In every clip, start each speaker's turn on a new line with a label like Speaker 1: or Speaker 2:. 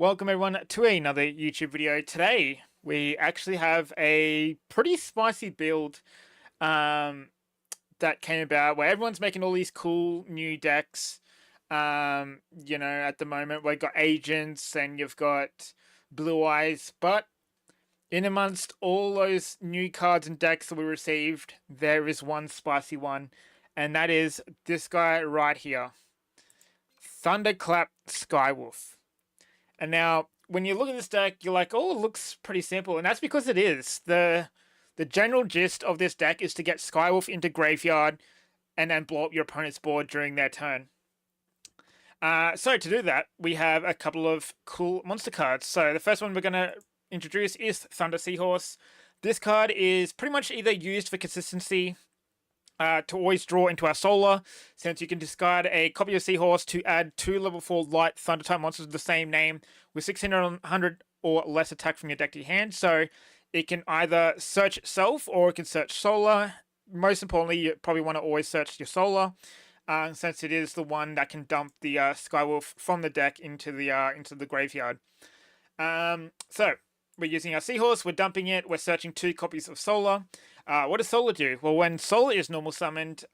Speaker 1: Welcome everyone to another YouTube video. Today we actually have a pretty spicy build that came about where everyone's making all these cool new decks. At the moment we've got agents and you've got blue eyes, but in amongst all those new cards and decks that we received, there is one spicy one, and that is this guy right here, Thunderclap Skywolf. And now, when you look at this deck, you're like, oh, it looks pretty simple. And that's because it is. The general gist of this deck is to get Skywolf into graveyard and then blow up your opponent's board during their turn. So to do that, we have a couple of cool monster cards. So the first one we're going to introduce is Thunder Seahorse. This card is pretty much either used for consistency to always draw into our solar, since you can discard a copy of Seahorse to add 2 level 4 light Thunder type monsters of the same name with 600 or less attack from your deck to your hand. So it can either search itself or it can search solar. Most importantly, you probably want to always search your solar, since it is the one that can dump the Skywolf from the deck into the graveyard. So we're using our Seahorse, we're dumping it, we're searching 2 copies of Solar. What does Solar do? Well, when Solar is normal summoned,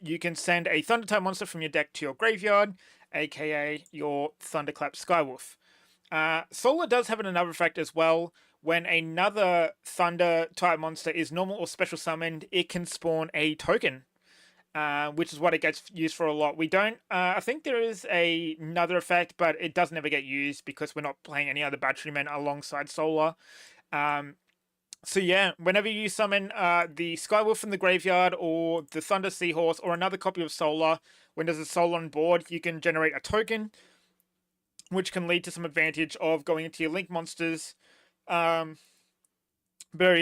Speaker 1: you can send a Thunder type monster from your deck to your graveyard, aka your Thunderclap Skywolf. Solar does have another effect as well. When another Thunder type monster is normal or special summoned, it can spawn a token, which is what it gets used for a lot. We don't, I think there is another effect, but it doesn't ever get used because we're not playing any other Batterymen alongside Solar. So yeah, whenever you summon the Skywolf from the graveyard or the Thunder Seahorse or another copy of Solar, when there's a Solar on board, you can generate a token, which can lead to some advantage of going into your Link monsters. Very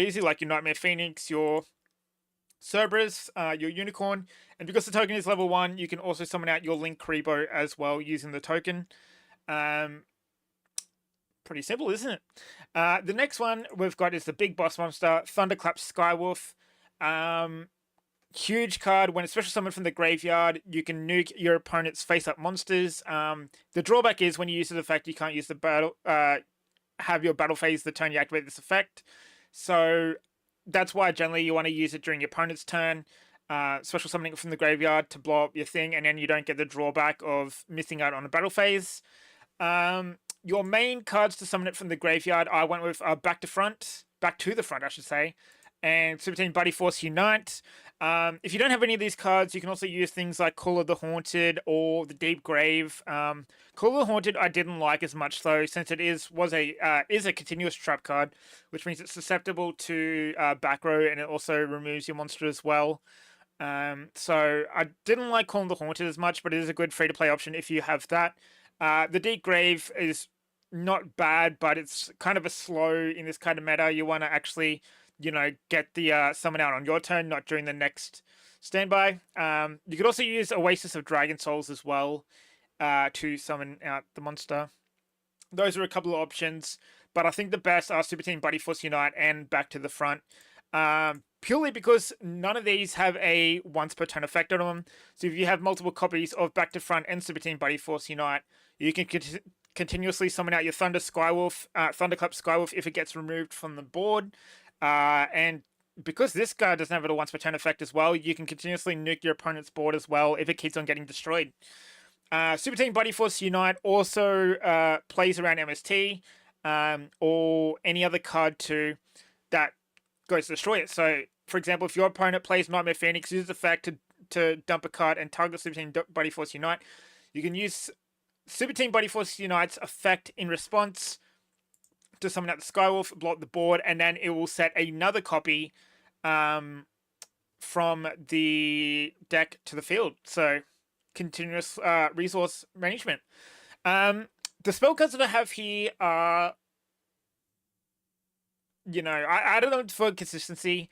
Speaker 1: easy, like your Nightmare Phoenix, your Cerberus, your Unicorn, and because the token is level 1, you can also summon out your Link Creepo as well using the token. Pretty simple, isn't it? The next one we've got is the big boss monster, Thunderclap Skywolf. Huge card. When it's special summoned from the graveyard, you can nuke your opponent's face-up monsters. The drawback is when you use this effect, you can't use the battle, have your battle phase the turn you activate this effect. So that's why generally you want to use it during your opponent's turn. Special summoning it from the graveyard to blow up your thing, and then you don't get the drawback of missing out on a battle phase. Your main cards to summon it from the graveyard, I went with Back to the Front, I should say, and Super Team Buddy Force Unite. If you don't have any of these cards, you can also use things like Call of the Haunted or the Deep Grave. Call of the Haunted I didn't like as much though, since it is a continuous trap card, which means it's susceptible to back row, and it also removes your monster as well. So I didn't like Call of the Haunted as much, but it is a good free-to-play option if you have that. The Deep Grave is not bad, but it's kind of a slow in this kind of meta. You want to actually, get the summon out on your turn, not during the next standby. You could also use Oasis of Dragon Souls as well to summon out the monster. Those are a couple of options, but I think the best are Super Team Buddy Force Unite and Back to the Front. Purely because none of these have a once per turn effect on them. So if you have multiple copies of Back to Front and Super Team Buddy Force Unite, you can continuously summon out your Thunderclap Skywolf if it gets removed from the board. And because this guy doesn't have a once per turn effect as well, you can continuously nuke your opponent's board as well if it keeps on getting destroyed. Super Team Buddy Force Unite also plays around MST or any other card that goes to destroy it. So, for example, if your opponent plays Nightmare Phoenix, uses the effect to dump a card and target Super Team Buddy Force Unite, you can use Super Team Buddy Force Unite's effect in response to summon out the Skywolf, blow up the board, and then it will set another copy from the deck to the field. So, continuous resource management. The spell cards that I have here are, I added them for consistency.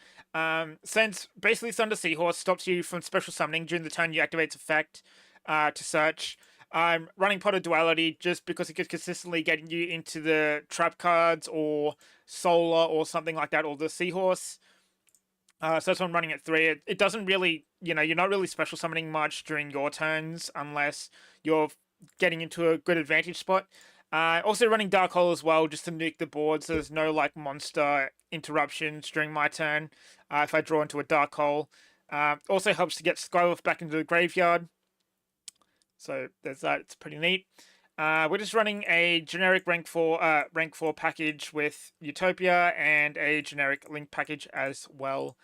Speaker 1: Since basically Thunder Seahorse stops you from special summoning during the turn you activate its effect to search. I'm running Pot of Duality just because it could consistently get you into the trap cards or Solar or something like that, or the Seahorse. So that's why I'm running at 3. It doesn't really, you're not really special summoning much during your turns unless you're getting into a good advantage spot. Also running Dark Hole as well, just to nuke the board, so there's no like monster interruptions during my turn if I draw into a Dark Hole. Also helps to get Skywolf back into the graveyard. So there's that. It's pretty neat. We're just running a generic rank 4 package with Utopia and a generic Link package as well,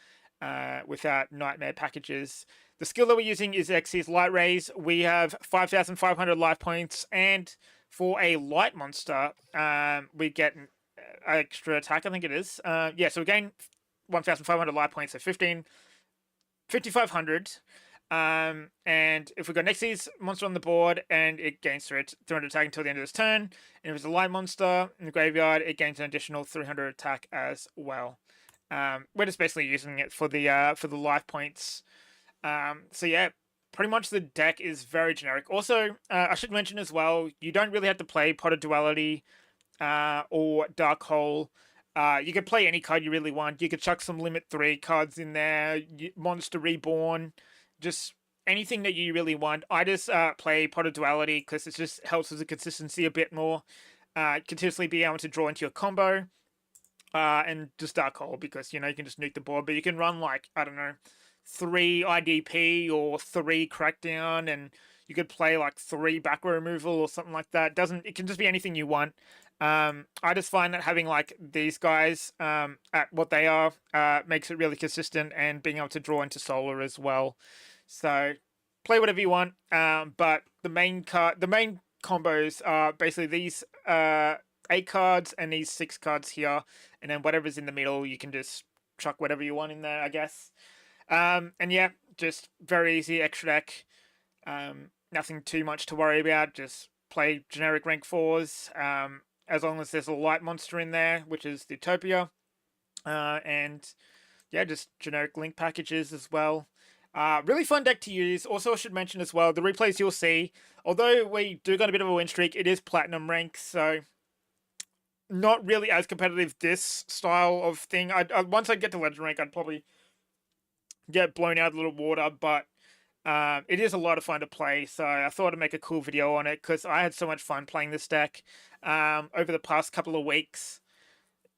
Speaker 1: without Nightmare packages. The skill that we're using is Xyz Light Rays. We have 5,500 life points, and for a light monster, we get an extra attack, I think it is. Yeah, so we gain 1,500 life points, so 5,500. And if we've got Xyz monster on the board and it gains 300 attack until the end of this turn, and if it's a light monster in the graveyard, it gains an additional 300 attack as well. We're just basically using it for the life points. So yeah, pretty much the deck is very generic. Also, I should mention as well, you don't really have to play Pot of Duality or Dark Hole. You could play any card you really want. You could chuck some Limit 3 cards in there, Monster Reborn, just anything that you really want. I just play Pot of Duality because it just helps with the consistency a bit more. Continuously be able to draw into your combo. And just Dark Hole because, you know, you can just nuke the board. But you can run like, I don't know, 3 IDP or 3 Crackdown, and you could play like 3 back row removal or something like that. It can just be anything you want. I just find that having like these guys at what they are makes it really consistent, and being able to draw into solar as well. So play whatever you want, but the main combos are basically these 8 cards and these 6 cards here, and then whatever's in the middle you can just chuck whatever you want in there, I guess. And yeah, just very easy extra deck. Nothing too much to worry about. Just play generic rank 4s. As long as there's a light monster in there, which is the Utopia. And yeah, just generic Link packages as well. Really fun deck to use. Also, I should mention as well, the replays you'll see, although we do got a bit of a win streak, it is Platinum rank, so not really as competitive this style of thing. Once I get to Legend rank, I'd probably get blown out of a little water, but it is a lot of fun to play, so I thought I'd make a cool video on it because I had so much fun playing this deck over the past couple of weeks.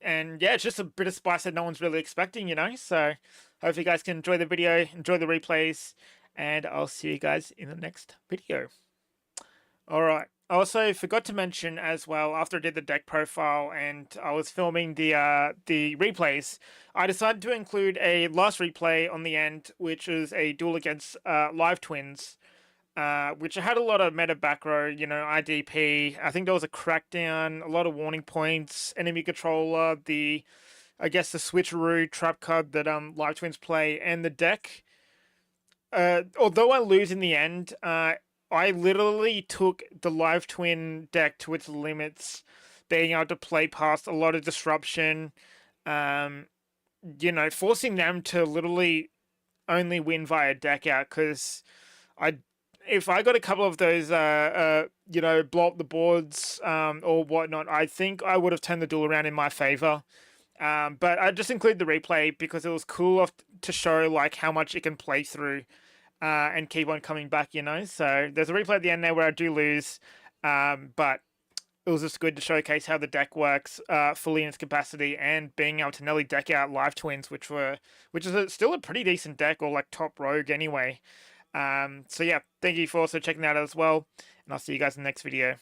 Speaker 1: And yeah, it's just a bit of spice that no one's really expecting, you know? So hope you guys can enjoy the video, enjoy the replays, and I'll see you guys in the next video. Alright, I also forgot to mention as well, after I did the deck profile and I was filming the replays, I decided to include a last replay on the end, which is a duel against Live Twins, which had a lot of meta back row, you know, IDP. I think there was a Crackdown, a lot of warning points, enemy controller, I guess the switcheroo trap card that Live Twins play, and the deck. Although I lose in the end, I literally took the Live Twin deck to its limits, being able to play past a lot of disruption, you know, forcing them to literally only win via deck out, because if I got a couple of those, you know, blow up the boards or whatnot, I think I would have turned the duel around in my favor. But I just included the replay because it was cool to show like how much it can play through. And keep on coming back, you know. So there's a replay at the end there where I do lose, but it was just good to showcase how the deck works fully in its capacity, and being able to nearly deck out Live Twins, which is still a pretty decent deck, or like top rogue anyway. So yeah, thank you for also checking that out as well, and I'll see you guys in the next video.